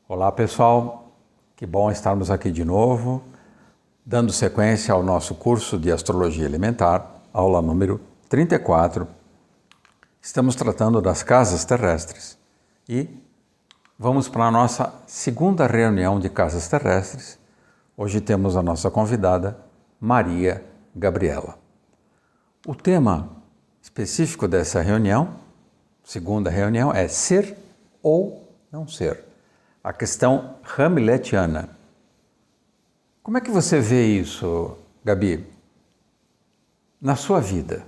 Olá pessoal, que bom estarmos aqui de novo, dando sequência ao nosso curso de Astrologia Elementar, aula número 34. Estamos tratando das casas terrestres e vamos para a nossa segunda reunião de casas terrestres. Hoje temos a nossa convidada, Maria Gabriela. O tema específico dessa reunião, segunda reunião, é ser ou não ser. A questão hamletiana. Como é que você vê isso, Gabi? Na sua vida,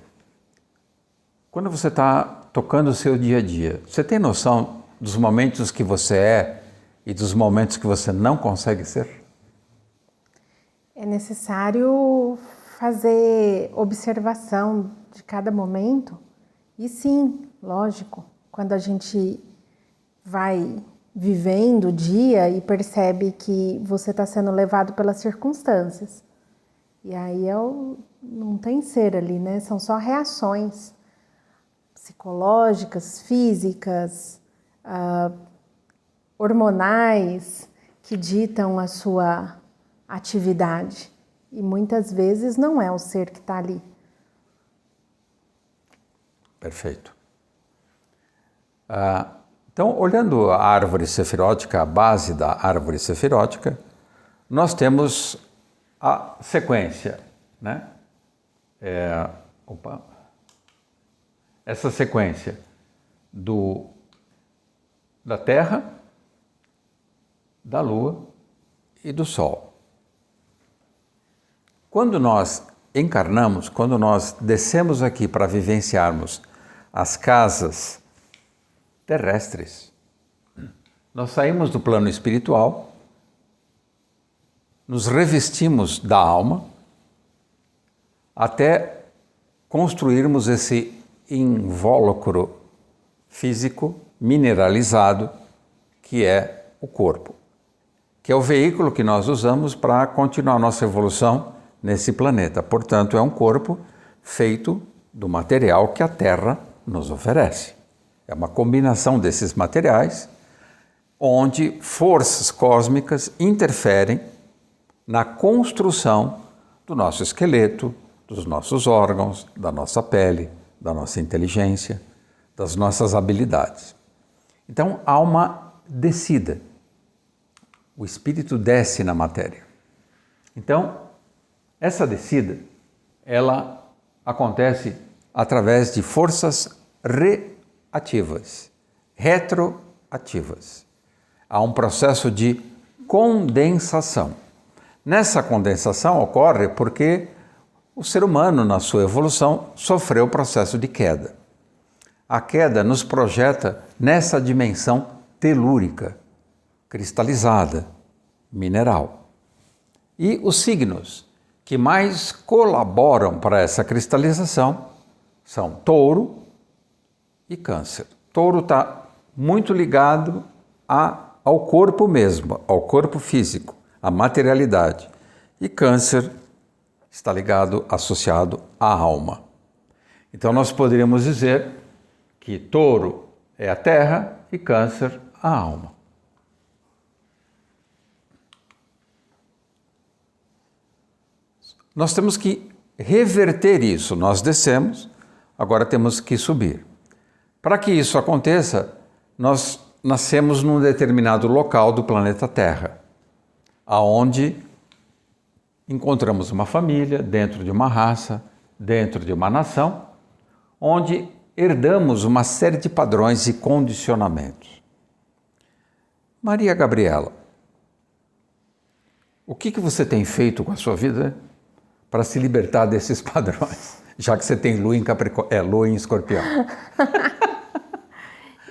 quando você está tocando o seu dia a dia, você tem noção dos momentos que você é e dos momentos que você não consegue ser? É necessário fazer observação de cada momento e sim, lógico, quando a gente vai vivendo o dia e percebe que você está sendo levado pelas circunstâncias. E aí não tem ser ali, né? São só reações psicológicas, físicas, hormonais que ditam a sua atividade. E muitas vezes não é o ser que está ali. Perfeito. Então, olhando a árvore sefirótica, a base da árvore sefirótica, nós temos a sequência, né? Essa sequência da Terra, da Lua e do Sol. Quando nós encarnamos, quando nós descemos aqui para vivenciarmos as casas terrestres, nós saímos do plano espiritual, nos revestimos da alma, até construirmos esse invólucro físico mineralizado que é o corpo, que é o veículo que nós usamos para continuar nossa evolução nesse planeta. Portanto, é um corpo feito do material que a Terra nos oferece. É uma combinação desses materiais onde forças cósmicas interferem na construção do nosso esqueleto, dos nossos órgãos, da nossa pele, da nossa inteligência, das nossas habilidades. Então, há uma descida. O espírito desce na matéria. Então, essa descida, ela acontece através de forças retroativas. Há um processo de condensação. Nessa condensação ocorre porque o ser humano, na sua evolução, sofreu o processo de queda. A queda nos projeta nessa dimensão telúrica, cristalizada, mineral. E os signos que mais colaboram para essa cristalização são Touro e Câncer. Touro está muito ligado ao corpo mesmo, ao corpo físico, à materialidade. E Câncer está ligado, associado à alma. Então nós poderíamos dizer que Touro é a terra e Câncer a alma. Nós temos que reverter isso. Nós descemos, agora temos que subir. Para que isso aconteça, nós nascemos num determinado local do planeta Terra, aonde encontramos uma família, dentro de uma raça, dentro de uma nação, onde herdamos uma série de padrões e condicionamentos. Maria Gabriela, o que você tem feito com a sua vida para se libertar desses padrões, já que você tem lua em lua em Escorpião?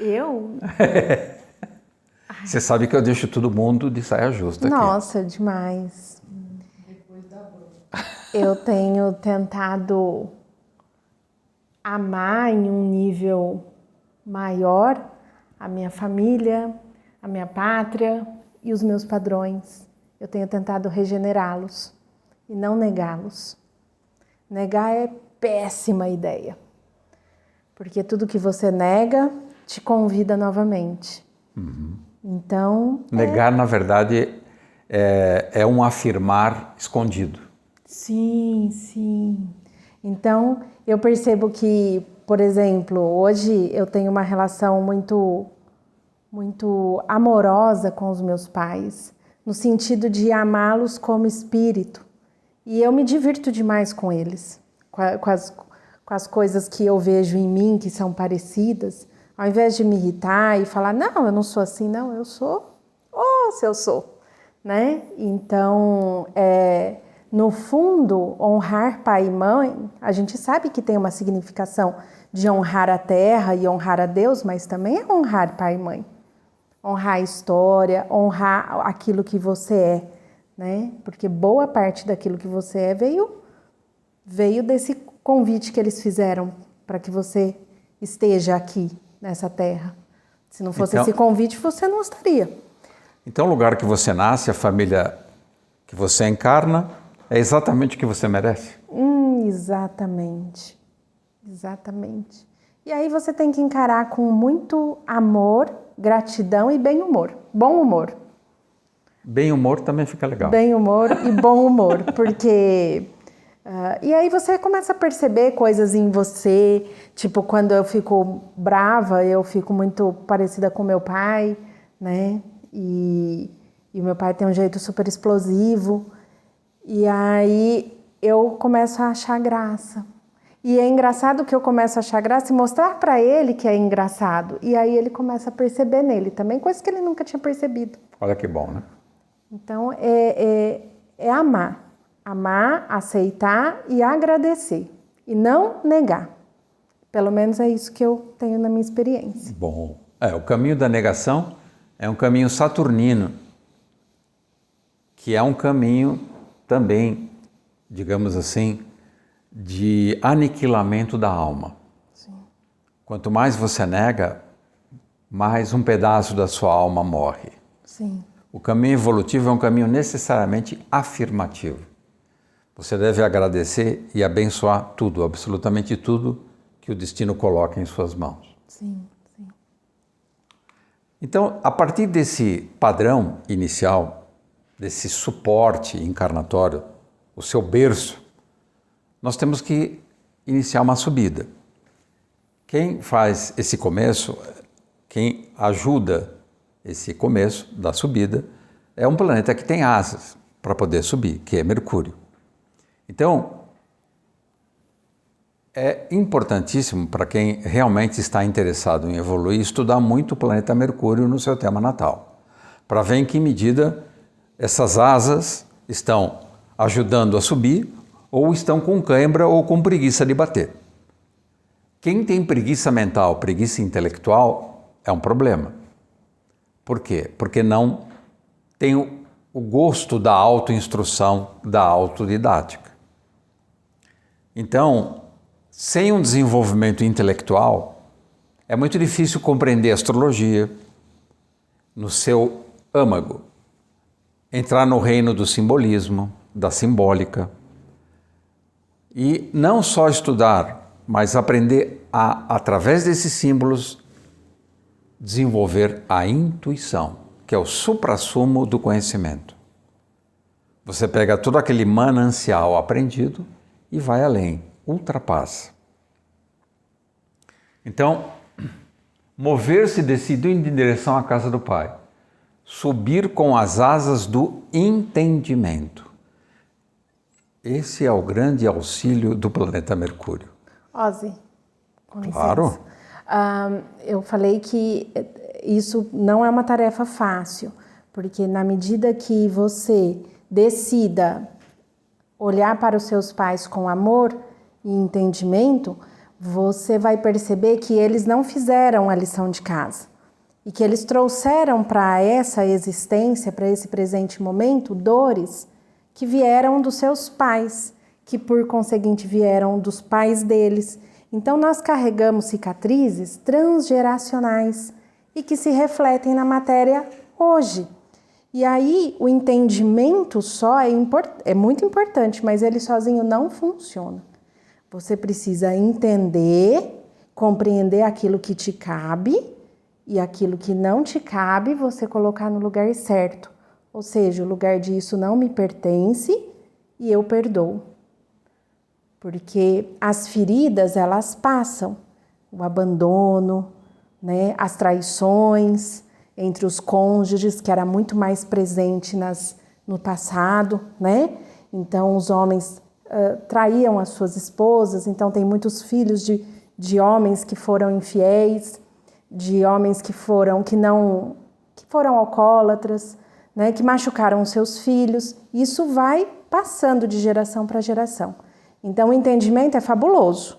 Eu? Você sabe que eu deixo todo mundo de saia justa aqui. Nossa, demais. Eu tenho tentado amar em um nível maior a minha família, a minha pátria e os meus padrões. Eu tenho tentado regenerá-los e não negá-los. Negar é péssima ideia, porque tudo que você nega te convida novamente. Então... Negar, na verdade, é um afirmar escondido. Sim, sim. Então, eu percebo que, por exemplo, hoje eu tenho uma relação muito amorosa com os meus pais, no sentido de amá-los como espírito. E eu me divirto demais com eles, com as coisas que eu vejo em mim que são parecidas, ao invés de me irritar e falar, não, eu não sou assim, não, eu sou, se eu sou, né? Então, no fundo, honrar pai e mãe, a gente sabe que tem uma significação de honrar a terra e honrar a Deus, mas também é honrar pai e mãe. Honrar a história, honrar aquilo que você é, né? Porque boa parte daquilo que você é veio desse convite que eles fizeram para que você esteja aqui nessa terra. Se não fosse esse convite, você não estaria. Então, o lugar que você nasce, a família que você encarna, é exatamente o que você merece. Exatamente. Exatamente. E aí você tem que encarar com muito amor, gratidão e bem humor. Bom humor. Bem humor também fica legal. Bem humor e bom humor, porque... e aí você começa a perceber coisas em você, tipo, quando eu fico brava, eu fico muito parecida com meu pai, né? E o meu pai tem um jeito super explosivo. E aí eu começo a achar graça. E é engraçado que eu começo a achar graça e mostrar para ele que é engraçado. E aí ele começa a perceber nele também, coisa que ele nunca tinha percebido. Olha que bom, né? Então, é amar. Amar, aceitar e agradecer. E não negar. Pelo menos é isso que eu tenho na minha experiência. Bom. O caminho da negação é um caminho saturnino, que é um caminho também, digamos assim, de aniquilamento da alma. Sim. Quanto mais você nega, mais um pedaço da sua alma morre. Sim. O caminho evolutivo é um caminho necessariamente afirmativo. Você deve agradecer e abençoar tudo, absolutamente tudo que o destino coloca em suas mãos. Sim, sim. Então, a partir desse padrão inicial, desse suporte encarnatório, o seu berço, nós temos que iniciar uma subida. Quem faz esse começo, quem ajuda esse começo da subida, é um planeta que tem asas para poder subir, que é Mercúrio. Então, é importantíssimo para quem realmente está interessado em evoluir, estudar muito o planeta Mercúrio no seu tema natal, para ver em que medida essas asas estão ajudando a subir ou estão com cãibra ou com preguiça de bater. Quem tem preguiça mental, preguiça intelectual, é um problema. Por quê? Porque não tem o gosto da autoinstrução, da autodidática. Então, sem um desenvolvimento intelectual, é muito difícil compreender a astrologia no seu âmago, entrar no reino do simbolismo, da simbólica, e não só estudar, mas aprender a, através desses símbolos, desenvolver a intuição, que é o suprassumo do conhecimento. Você pega todo aquele manancial aprendido e vai além, ultrapassa. Então, mover-se decidido em direção à casa do Pai, subir com as asas do entendimento. Esse é o grande auxílio do planeta Mercúrio. Ozzy, com licença. Claro. Eu falei que isso não é uma tarefa fácil, porque na medida que você decida olhar para os seus pais com amor e entendimento, você vai perceber que eles não fizeram a lição de casa e que eles trouxeram para essa existência, para esse presente momento, dores que vieram dos seus pais, que por conseguinte vieram dos pais deles. Então nós carregamos cicatrizes transgeracionais e que se refletem na matéria hoje. E aí o entendimento só é muito importante, mas ele sozinho não funciona. Você precisa entender, compreender aquilo que te cabe e aquilo que não te cabe, você colocar no lugar certo. Ou seja, o lugar de isso não me pertence e eu perdoo. Porque as feridas, elas passam. O abandono, né? As traições entre os cônjuges, que era muito mais presente no passado, né? Então, os homens traíam as suas esposas, então tem muitos filhos de homens que foram infiéis, de homens que foram alcoólatras, né, que machucaram os seus filhos. Isso vai passando de geração para geração. Então o entendimento é fabuloso,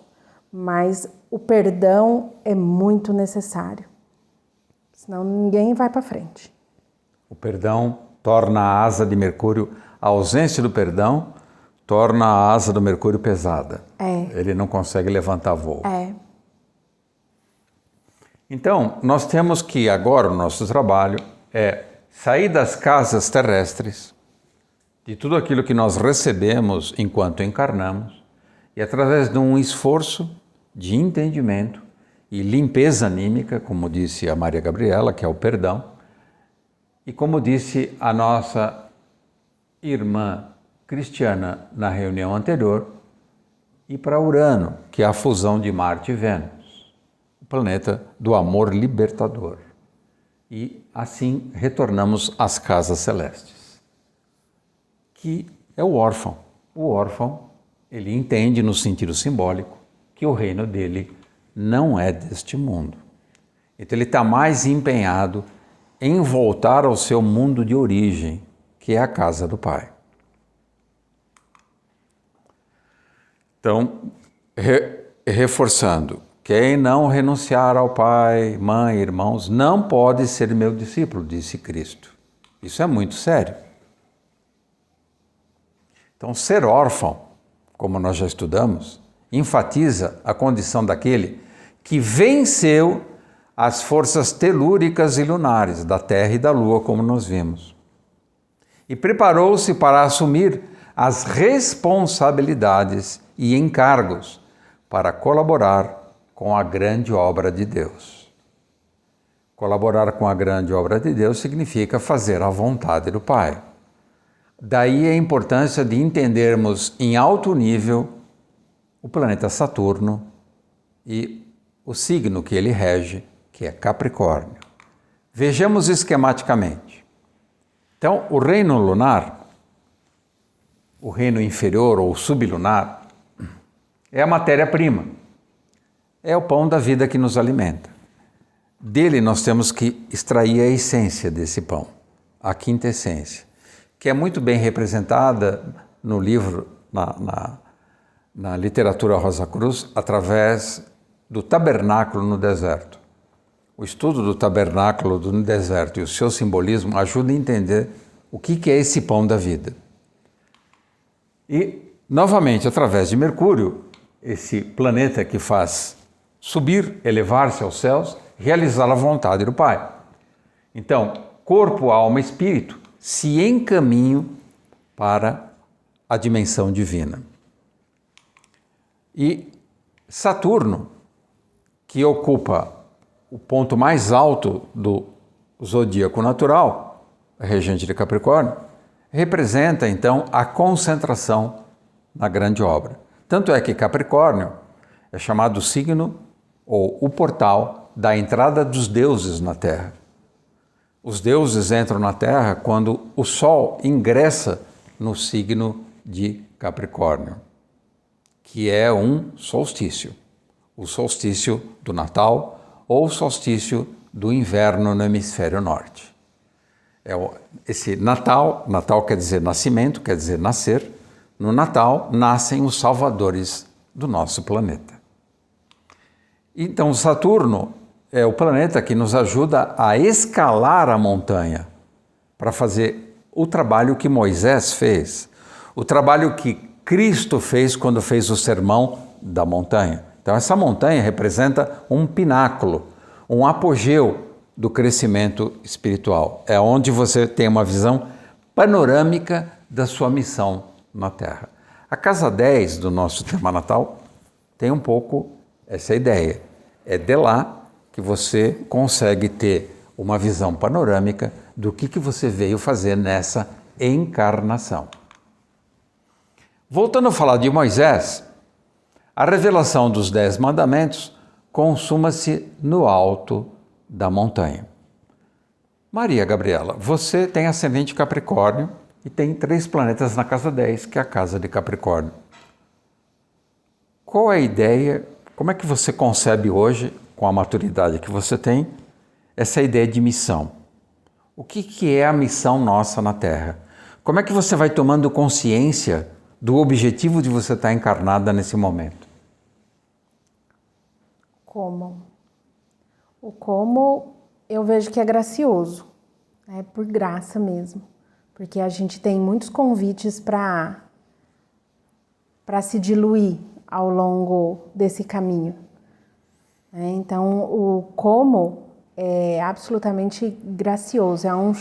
mas o perdão é muito necessário. Senão ninguém vai para frente. O perdão torna a asa de Mercúrio, a ausência do perdão torna a asa do Mercúrio pesada. Ele não consegue levantar voo. Então, nós temos que agora o nosso trabalho é sair das casas terrestres, de tudo aquilo que nós recebemos enquanto encarnamos, e através de um esforço de entendimento e limpeza anímica, como disse a Maria Gabriela, que é o perdão, e como disse a nossa irmã Cristiana na reunião anterior, e para Urano, que é a fusão de Marte e Vênus, o planeta do amor libertador. E assim retornamos às casas celestes, que é o órfão. O órfão, ele entende no sentido simbólico que o reino dele não é deste mundo. Então ele está mais empenhado em voltar ao seu mundo de origem, que é a casa do Pai. Então, reforçando, quem não renunciar ao pai, mãe, irmãos, não pode ser meu discípulo, disse Cristo. Isso é muito sério. Então, ser órfão, como nós já estudamos, enfatiza a condição daquele que venceu as forças telúricas e lunares da Terra e da Lua, como nós vimos, e preparou-se para assumir as responsabilidades e encargos para colaborar com a grande obra de Deus. Colaborar com a grande obra de Deus significa fazer a vontade do Pai. Daí a importância de entendermos em alto nível o planeta Saturno e o signo que ele rege, que é Capricórnio. Vejamos esquematicamente. Então, o reino lunar, o reino inferior ou sublunar, é a matéria-prima, é o pão da vida que nos alimenta. Dele nós temos que extrair a essência desse pão, a quinta essência, que é muito bem representada no livro, na literatura Rosa Cruz, através do tabernáculo no deserto. O estudo do tabernáculo no deserto e o seu simbolismo ajuda a entender o que é esse pão da vida. E, novamente, através de Mercúrio, esse planeta que faz subir, elevar-se aos céus, realizar a vontade do Pai. Então, corpo, alma e espírito se encaminham para a dimensão divina. E Saturno, que ocupa o ponto mais alto do zodíaco natural, regente de Capricórnio, representa então a concentração na grande obra. Tanto é que Capricórnio é chamado o signo ou o portal da entrada dos deuses na Terra. Os deuses entram na Terra quando o Sol ingressa no signo de Capricórnio, que é um solstício, o solstício do Natal ou o solstício do inverno no hemisfério norte. Esse Natal quer dizer nascimento, quer dizer nascer. No Natal nascem os salvadores do nosso planeta. Então Saturno é o planeta que nos ajuda a escalar a montanha para fazer o trabalho que Moisés fez, o trabalho que Cristo fez quando fez o sermão da montanha. Então essa montanha representa um pináculo, um apogeu do crescimento espiritual. É onde você tem uma visão panorâmica da sua missão na Terra. A casa 10 do nosso tema natal tem um pouco essa ideia. É de lá que você consegue ter uma visão panorâmica do que você veio fazer nessa encarnação. Voltando a falar de Moisés, a revelação dos 10 mandamentos consuma-se no alto da montanha. Maria Gabriela, você tem ascendente Capricórnio e tem 3 planetas na casa 10, que é a casa de Capricórnio. Qual é a ideia, como é que você concebe hoje, com a maturidade que você tem, essa ideia de missão? O que é a missão nossa na Terra? Como é que você vai tomando consciência do objetivo de você estar encarnada nesse momento? Como? O como eu vejo que é gracioso, é por graça mesmo, porque a gente tem muitos convites para se diluir ao longo desse caminho. Então, o como é absolutamente gracioso, é um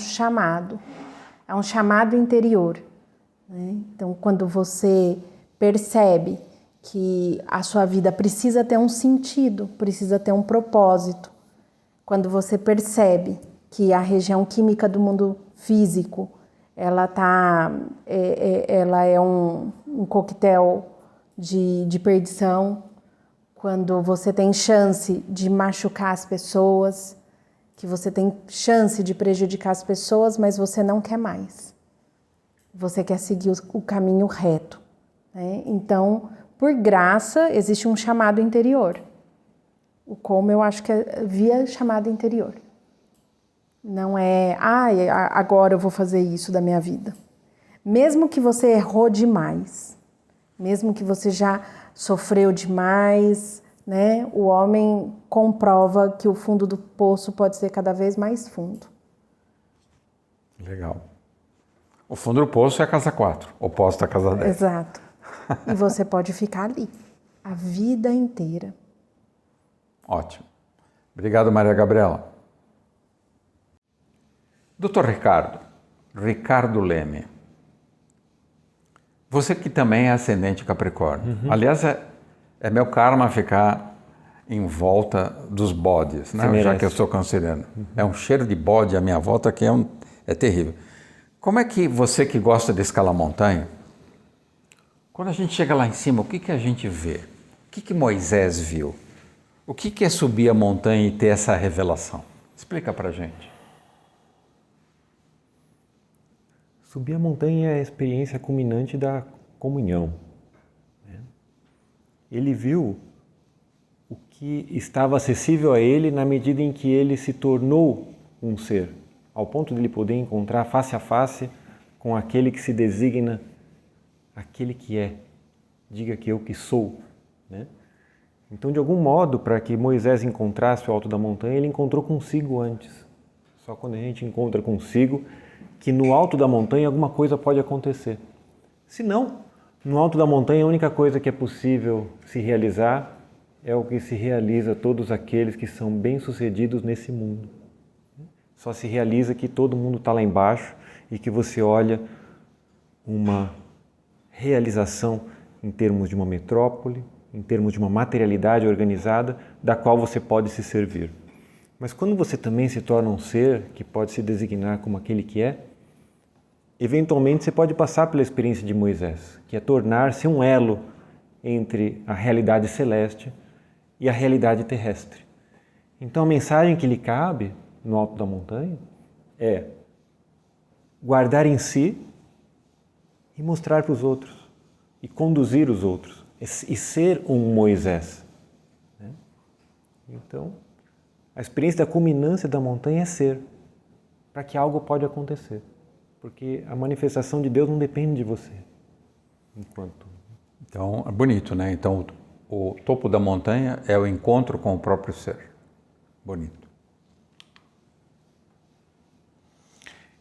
chamado interior. Então, quando você percebe que a sua vida precisa ter um sentido, precisa ter um propósito, quando você percebe que a região química do mundo físico, ela é um coquetel de perdição, quando você tem chance de machucar as pessoas, que você tem chance de prejudicar as pessoas, mas você não quer mais. Você quer seguir o caminho reto. Então, por graça, existe um chamado interior. O como eu acho que é via chamado interior. Não é, agora eu vou fazer isso da minha vida. Mesmo que você errou demais, mesmo que você já sofreu demais, o homem comprova que o fundo do poço pode ser cada vez mais fundo. Legal. O fundo do poço é a casa 4, oposto à casa 10. Exato. E você pode ficar ali a vida inteira. Ótimo. Obrigado, Maria Gabriela. Doutor Ricardo Leme. Você que também é ascendente Capricórnio. Aliás, é meu karma ficar em volta dos bodes, né? Já que eu sou canceriano. É um cheiro de bode à minha volta que é terrível. Como é que você que gosta de escalar montanha, quando a gente chega lá em cima, o que a gente vê? O que Moisés viu? O que é subir a montanha e ter essa revelação? Explica pra gente. Subir a montanha é a experiência culminante da comunhão. Ele viu o que estava acessível a ele na medida em que ele se tornou um ser, ao ponto de ele poder encontrar face a face com aquele que se designa aquele que é. Diga que eu que sou. Então, de algum modo, para que Moisés encontrasse o alto da montanha, ele encontrou consigo antes. Só quando a gente encontra consigo que no alto da montanha alguma coisa pode acontecer. Se não, no alto da montanha a única coisa que é possível se realizar é o que se realiza a todos aqueles que são bem-sucedidos nesse mundo. Só se realiza que todo mundo está lá embaixo e que você olha uma realização em termos de uma metrópole, em termos de uma materialidade organizada da qual você pode se servir. Mas quando você também se torna um ser que pode se designar como aquele que é, eventualmente você pode passar pela experiência de Moisés, que é tornar-se um elo entre a realidade celeste e a realidade terrestre. Então a mensagem que lhe cabe no alto da montanha é guardar em si e mostrar para os outros, e conduzir os outros, e ser um Moisés. Então, a experiência da culminância da montanha é ser, para que algo pode acontecer. Porque a manifestação de Deus não depende de você. Então, é bonito, né? Então, o topo da montanha é o encontro com o próprio ser. Bonito.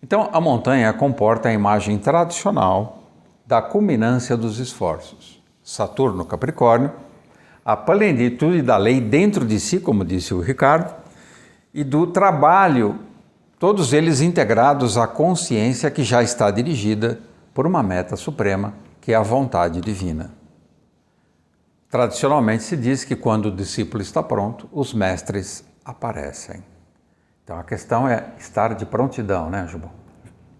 Então, a montanha comporta a imagem tradicional da culminância dos esforços. Saturno, Capricórnio, a plenitude da lei dentro de si, como disse o Ricardo, e do trabalho, todos eles integrados à consciência que já está dirigida por uma meta suprema, que é a vontade divina. Tradicionalmente se diz que quando o discípulo está pronto, os mestres aparecem. Então a questão é estar de prontidão, né, Jubão?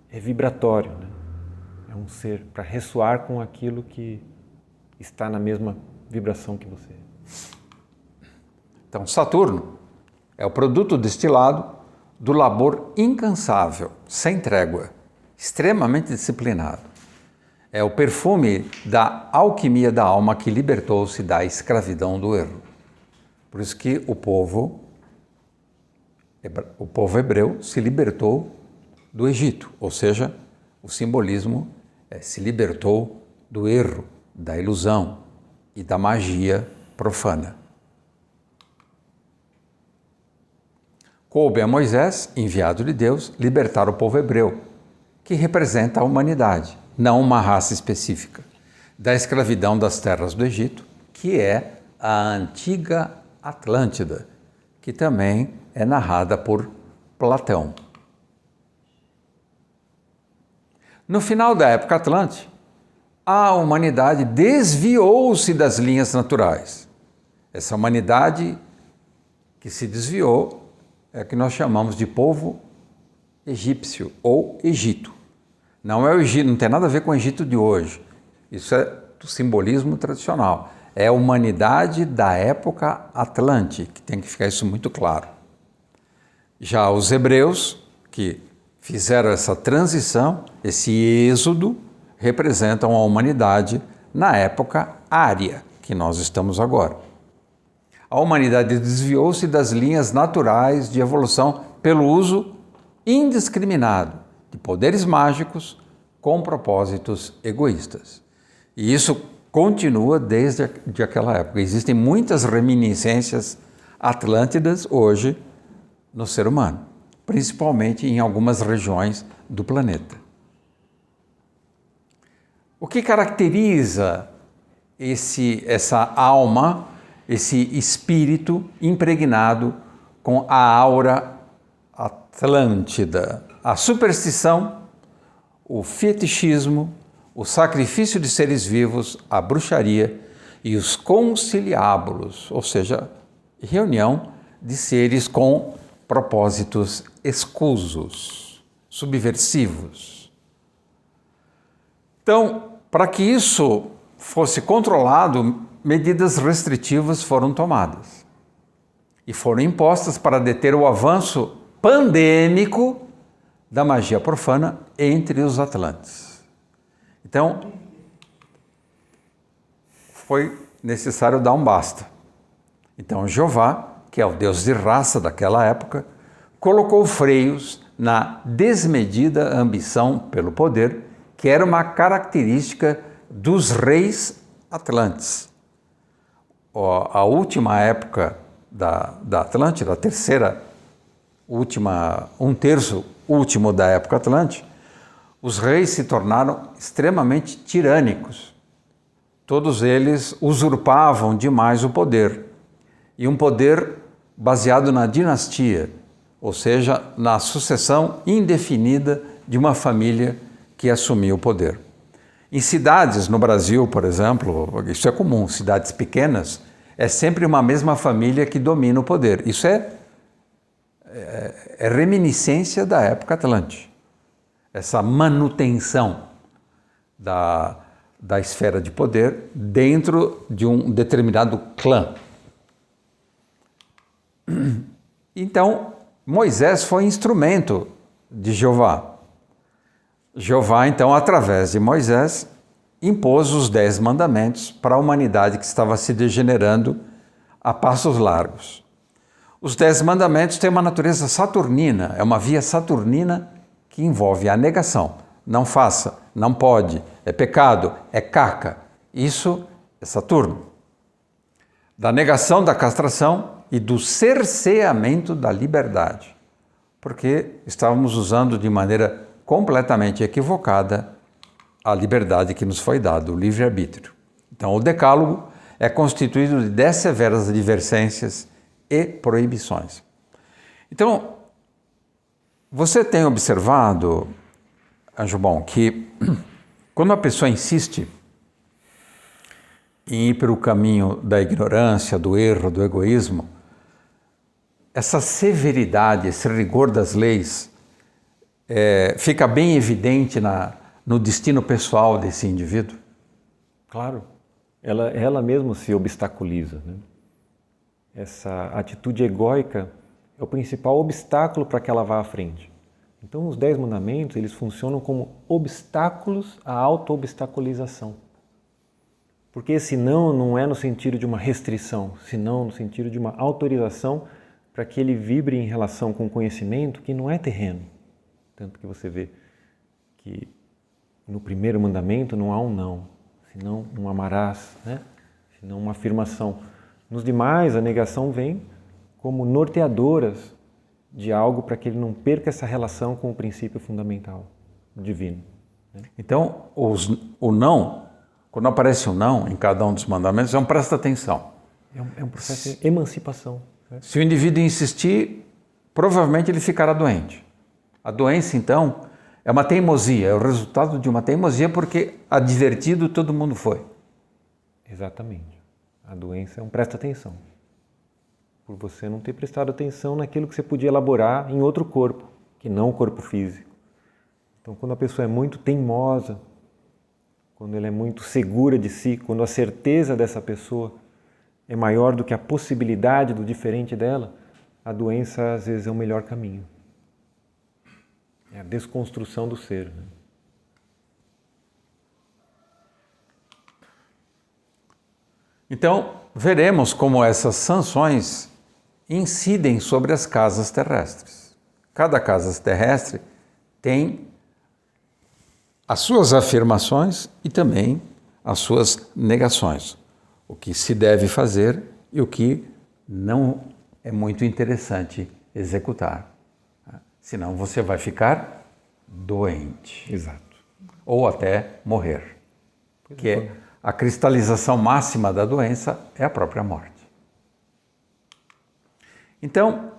É vibratório, né? É um ser para ressoar com aquilo que está na mesma vibração que você. Então Saturno é o produto destilado do labor incansável, sem trégua, extremamente disciplinado. É o perfume da alquimia da alma que libertou-se da escravidão do erro. Por isso que o povo hebreu se libertou do Egito, ou seja, o simbolismo se libertou do erro, da ilusão e da magia profana. Coube a Moisés, enviado de Deus, libertar o povo hebreu, que representa a humanidade, não uma raça específica, da escravidão das terras do Egito, que é a antiga Atlântida, que também é narrada por Platão. No final da época Atlântica, a humanidade desviou-se das linhas naturais. Essa humanidade que se desviou é a que nós chamamos de povo egípcio ou Egito. Não é o Egito, não tem nada a ver com o Egito de hoje. Isso é do simbolismo tradicional. É a humanidade da época Atlântica, que tem que ficar isso muito claro. Já os hebreus, que fizeram essa transição, esse êxodo, representam a humanidade na época ária, que nós estamos agora. A humanidade desviou-se das linhas naturais de evolução pelo uso indiscriminado de poderes mágicos com propósitos egoístas. E isso continua desde aquela época. Existem muitas reminiscências atlântidas hoje no ser humano, principalmente em algumas regiões do planeta. O que caracteriza essa alma, esse espírito impregnado com a aura atlântida? A superstição, o fetichismo, o sacrifício de seres vivos, a bruxaria e os conciliábulos, ou seja, reunião de seres com propósitos escusos, subversivos. Então, para que isso fosse controlado, medidas restritivas foram tomadas e foram impostas para deter o avanço pandêmico da magia profana entre os atlantes. Então, foi necessário dar um basta. Então, Jeová, que é o deus de raça daquela época, colocou freios na desmedida ambição pelo poder, que era uma característica dos reis atlantes. A última época da Atlântida, a terceira última, um terço último da época Atlântica, os reis se tornaram extremamente tirânicos. Todos eles usurpavam demais o poder, e um poder baseado na dinastia, ou seja, na sucessão indefinida de uma família que assumia o poder. Em cidades no Brasil, por exemplo, isso é comum, cidades pequenas, é sempre uma mesma família que domina o poder. Isso é reminiscência da época Atlântica. Essa manutenção da esfera de poder dentro de um determinado clã. Então, Moisés foi instrumento de Jeová. Jeová, então, através de Moisés, impôs os 10 mandamentos para a humanidade que estava se degenerando a passos largos. Os 10 mandamentos têm uma natureza saturnina, é uma via saturnina que envolve a negação. Não faça, não pode, é pecado, é caca. Isso é Saturno. Da negação da castração e do cerceamento da liberdade, porque estávamos usando de maneira completamente equivocada a liberdade que nos foi dada, o livre-arbítrio. Então, o Decálogo é constituído de 10 severas advertências e proibições. Então, você tem observado, Anjubão, que quando a pessoa insiste em ir pelo caminho da ignorância, do erro, do egoísmo, essa severidade, esse rigor das leis fica bem evidente no destino pessoal desse indivíduo? Claro, ela mesma se obstaculiza, né? Essa atitude egóica é o principal obstáculo para que ela vá à frente. Então, os 10 mandamentos, eles funcionam como obstáculos à auto-obstaculização. Porque esse não é no sentido de uma restrição, senão no sentido de uma autorização para que ele vibre em relação com o conhecimento que não é terreno. Tanto que você vê que no primeiro mandamento não há um não, senão um amarás, né? Senão uma afirmação. Nos demais, a negação vem como norteadoras de algo para que ele não perca essa relação com o princípio fundamental, divino. Né? Então, o não, quando aparece o não em cada um dos mandamentos, é um presta atenção. É um processo de emancipação. Né? Se o indivíduo insistir, provavelmente ele ficará doente. A doença, então, é uma teimosia, é o resultado de uma teimosia porque advertido todo mundo foi. Exatamente. A doença é um presta atenção. Por você não ter prestado atenção naquilo que você podia elaborar em outro corpo, que não o corpo físico. Então, quando a pessoa é muito teimosa, quando ela é muito segura de si, quando a certeza dessa pessoa é maior do que a possibilidade do diferente dela, a doença às vezes é o melhor caminho. É a desconstrução do ser. Né? Então, veremos como essas sanções incidem sobre as casas terrestres. Cada casa terrestre tem as suas afirmações e também as suas negações. O que se deve fazer e o que não é muito interessante executar. Senão você vai ficar doente. Exato. Ou até morrer. Porque a cristalização máxima da doença é a própria morte. Então,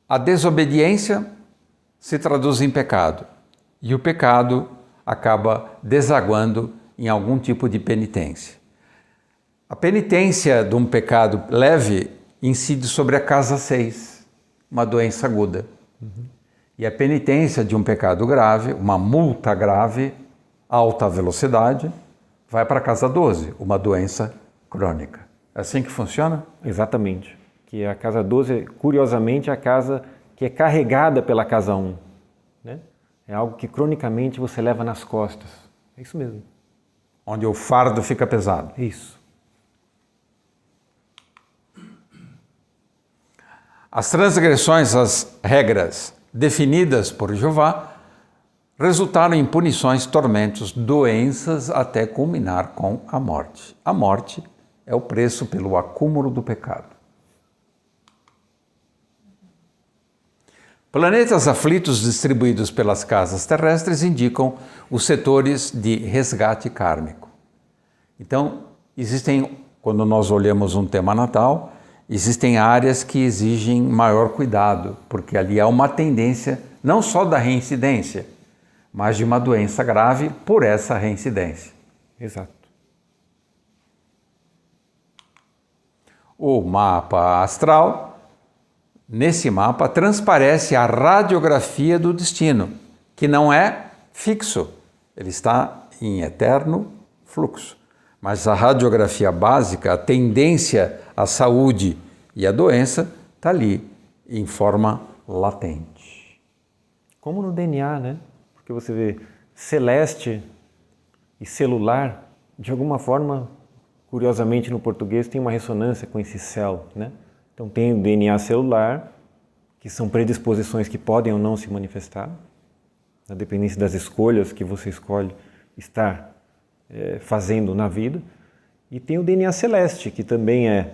a desobediência se traduz em pecado. E o pecado acaba desaguando em algum tipo de penitência. A penitência de um pecado leve incide sobre a casa 6, uma doença aguda. E a penitência de um pecado grave, uma multa grave, alta velocidade, vai para a casa 12, uma doença crônica. É assim que funciona? Exatamente. Que a casa 12, curiosamente, é a casa que é carregada pela casa 1. Né? É algo que cronicamente você leva nas costas. É isso mesmo. Onde o fardo fica pesado. Isso. As transgressões às regras definidas por Jeová resultaram em punições, tormentos, doenças, até culminar com a morte. A morte é o preço pelo acúmulo do pecado. Planetas aflitos distribuídos pelas casas terrestres indicam os setores de resgate kármico. Então, quando nós olhamos um tema natal, existem áreas que exigem maior cuidado, porque ali há uma tendência não só da reincidência, mas de uma doença grave por essa reincidência. Exato. O mapa astral, nesse mapa, transparece a radiografia do destino, que não é fixo, ele está em eterno fluxo. Mas a radiografia básica, a tendência à saúde e à doença, está ali, em forma latente. Como no DNA, né? Porque você vê celeste e celular, de alguma forma, curiosamente no português, tem uma ressonância com esse céu, né? Então tem o DNA celular, que são predisposições que podem ou não se manifestar, na dependência das escolhas que você escolhe estar fazendo na vida, e tem o DNA celeste, que também é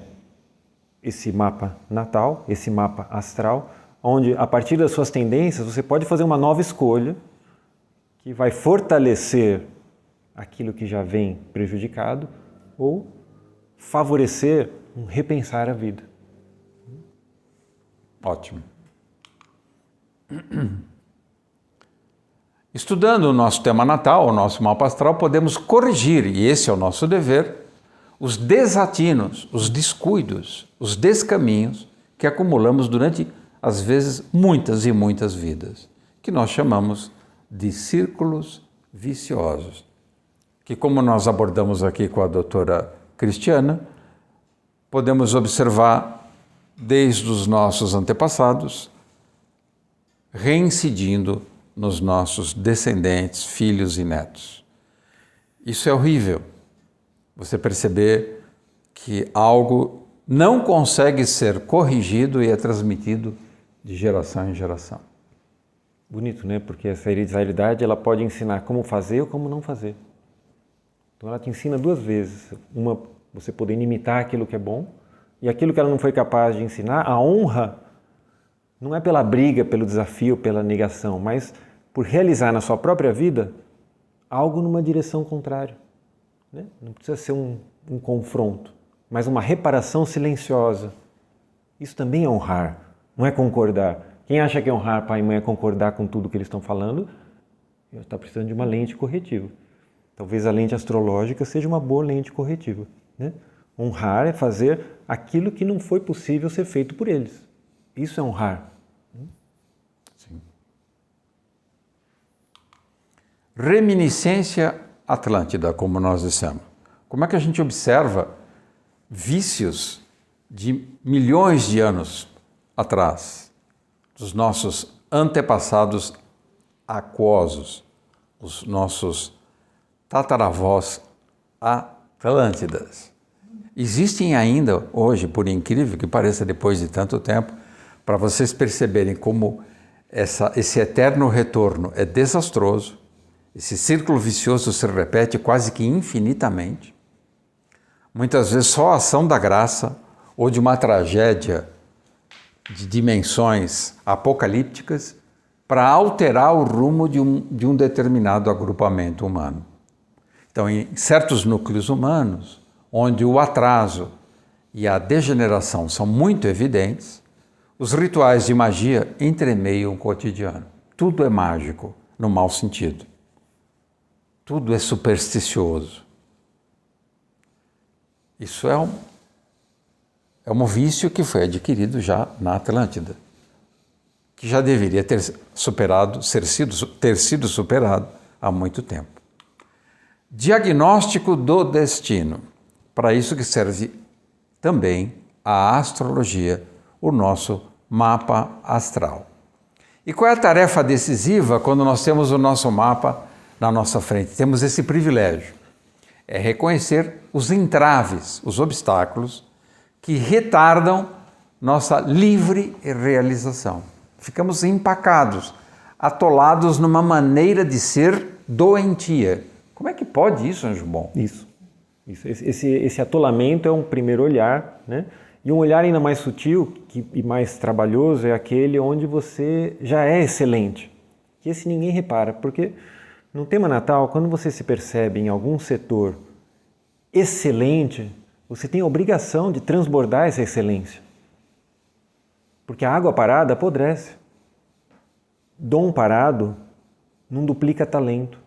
esse mapa natal, esse mapa astral, onde a partir das suas tendências você pode fazer uma nova escolha que vai fortalecer aquilo que já vem prejudicado ou favorecer um repensar a vida. Ótimo. Estudando o nosso tema natal, o nosso mapa astral, podemos corrigir, e esse é o nosso dever, os desatinos, os descuidos, os descaminhos que acumulamos durante, às vezes, muitas e muitas vidas, que nós chamamos de círculos viciosos, que, como nós abordamos aqui com a doutora Cristiana, podemos observar desde os nossos antepassados, reincidindo nos nossos descendentes, filhos e netos. Isso é horrível, você perceber que algo não consegue ser corrigido e é transmitido de geração em geração. Bonito, né? Porque essa hereditariedade ela pode ensinar como fazer ou como não fazer. Então ela te ensina duas vezes. Uma, você poder imitar aquilo que é bom, e aquilo que ela não foi capaz de ensinar, a honra não é pela briga, pelo desafio, pela negação, mas por realizar na sua própria vida algo numa direção contrária. Né? Não precisa ser um confronto, mas uma reparação silenciosa. Isso também é honrar, não é concordar. Quem acha que honrar pai e mãe é concordar com tudo que eles estão falando, está precisando de uma lente corretiva. Talvez a lente astrológica seja uma boa lente corretiva. Né? Honrar é fazer aquilo que não foi possível ser feito por eles. Isso é honrar. Sim. Reminiscência atlântida, como nós dissemos. Como é que a gente observa vícios de milhões de anos atrás, dos nossos antepassados aquosos, os nossos tataravós atlântidas. Existem ainda hoje, por incrível que pareça, depois de tanto tempo, para vocês perceberem como esse eterno retorno é desastroso, esse círculo vicioso se repete quase que infinitamente. Muitas vezes só a ação da graça ou de uma tragédia de dimensões apocalípticas para alterar o rumo de um determinado agrupamento humano. Então, em certos núcleos humanos, onde o atraso e a degeneração são muito evidentes, os rituais de magia entremeiam o cotidiano. Tudo é mágico, no mau sentido. Tudo é supersticioso. Isso é um vício que foi adquirido já na Atlântida, que já deveria ter sido superado há muito tempo. Diagnóstico do destino. Para isso que serve também a astrologia, o nosso mapa astral. E qual é a tarefa decisiva quando nós temos o nosso mapa na nossa frente? Temos esse privilégio, é reconhecer os entraves, os obstáculos que retardam nossa livre realização. Ficamos empacados, atolados numa maneira de ser doentia. Como é que pode isso, Anjo Bom? Isso. Esse atolamento é um primeiro olhar, né? E um olhar ainda mais sutil e mais trabalhoso é aquele onde você já é excelente. Que esse ninguém repara, porque no tema natal, quando você se percebe em algum setor excelente, você tem a obrigação de transbordar essa excelência. Porque a água parada apodrece. Dom parado não duplica talento.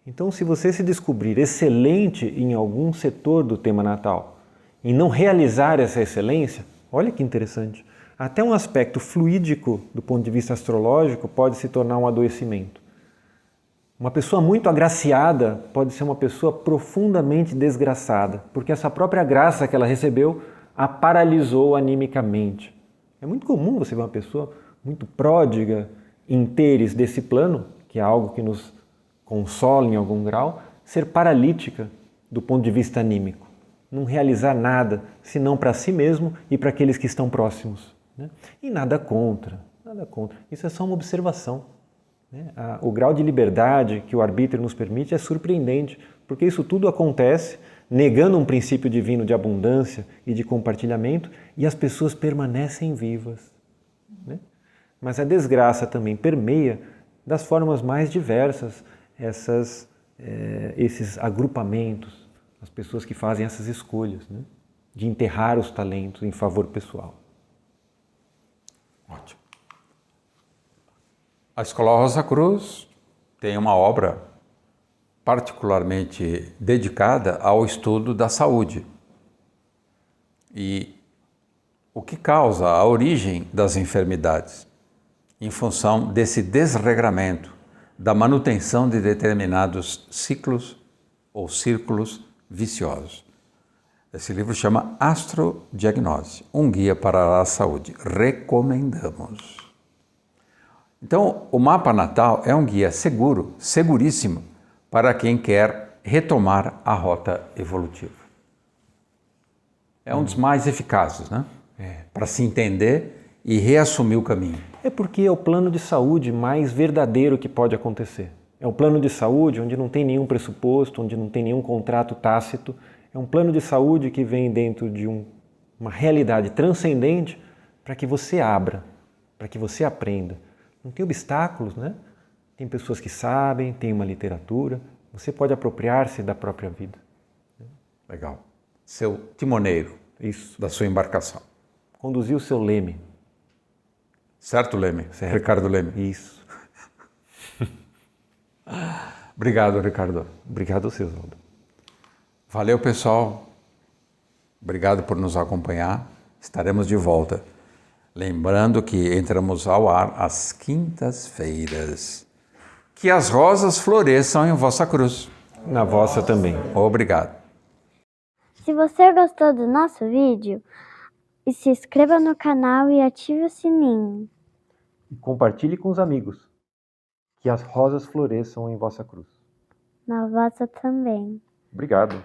Então, se você se descobrir excelente em algum setor do tema natal e não realizar essa excelência, olha que interessante, até um aspecto fluídico do ponto de vista astrológico pode se tornar um adoecimento. Uma pessoa muito agraciada pode ser uma pessoa profundamente desgraçada, porque essa própria graça que ela recebeu a paralisou animicamente. É muito comum você ver uma pessoa muito pródiga, interes desse plano, que é algo que nos consola em algum grau, ser paralítica do ponto de vista anímico. Não realizar nada, senão para si mesmo e para aqueles que estão próximos. Né? E nada contra. Isso é só uma observação. Né? O grau de liberdade que o arbítrio nos permite é surpreendente, porque isso tudo acontece negando um princípio divino de abundância e de compartilhamento, e as pessoas permanecem vivas. Né? Mas a desgraça também permeia das formas mais diversas esses agrupamentos, as pessoas que fazem essas escolhas, né? De enterrar os talentos em favor pessoal. Ótimo. A Escola Rosa Cruz tem uma obra particularmente dedicada ao estudo da saúde. E o que causa a origem das enfermidades, em função desse desregramento, da manutenção de determinados ciclos ou círculos viciosos. Esse livro chama Astrodiagnose, um guia para a saúde. Recomendamos. Então, o mapa natal é um guia seguro, seguríssimo, para quem quer retomar a rota evolutiva. É um dos mais eficazes, né? Para se entender e reassumir o caminho. É porque é o plano de saúde mais verdadeiro que pode acontecer. É um plano de saúde onde não tem nenhum pressuposto, onde não tem nenhum contrato tácito. É um plano de saúde que vem dentro de uma realidade transcendente para que você abra, para que você aprenda. Não tem obstáculos, né? Tem pessoas que sabem, tem uma literatura. Você pode apropriar-se da própria vida. Legal. Seu timoneiro. Isso. Da sua embarcação. Conduzir o seu leme. Certo, Leme? Certo. Ricardo Leme. Isso. Obrigado, Ricardo. Obrigado a você, Oswaldo. Valeu, pessoal. Obrigado por nos acompanhar. Estaremos de volta. Lembrando que entramos ao ar às quintas-feiras. Que as rosas floresçam em vossa cruz. Na vossa também. Obrigado. Se você gostou do nosso vídeo, se inscreva no canal e ative o sininho. E compartilhe com os amigos. Que as rosas floresçam em vossa cruz. Na vossa também. Obrigado.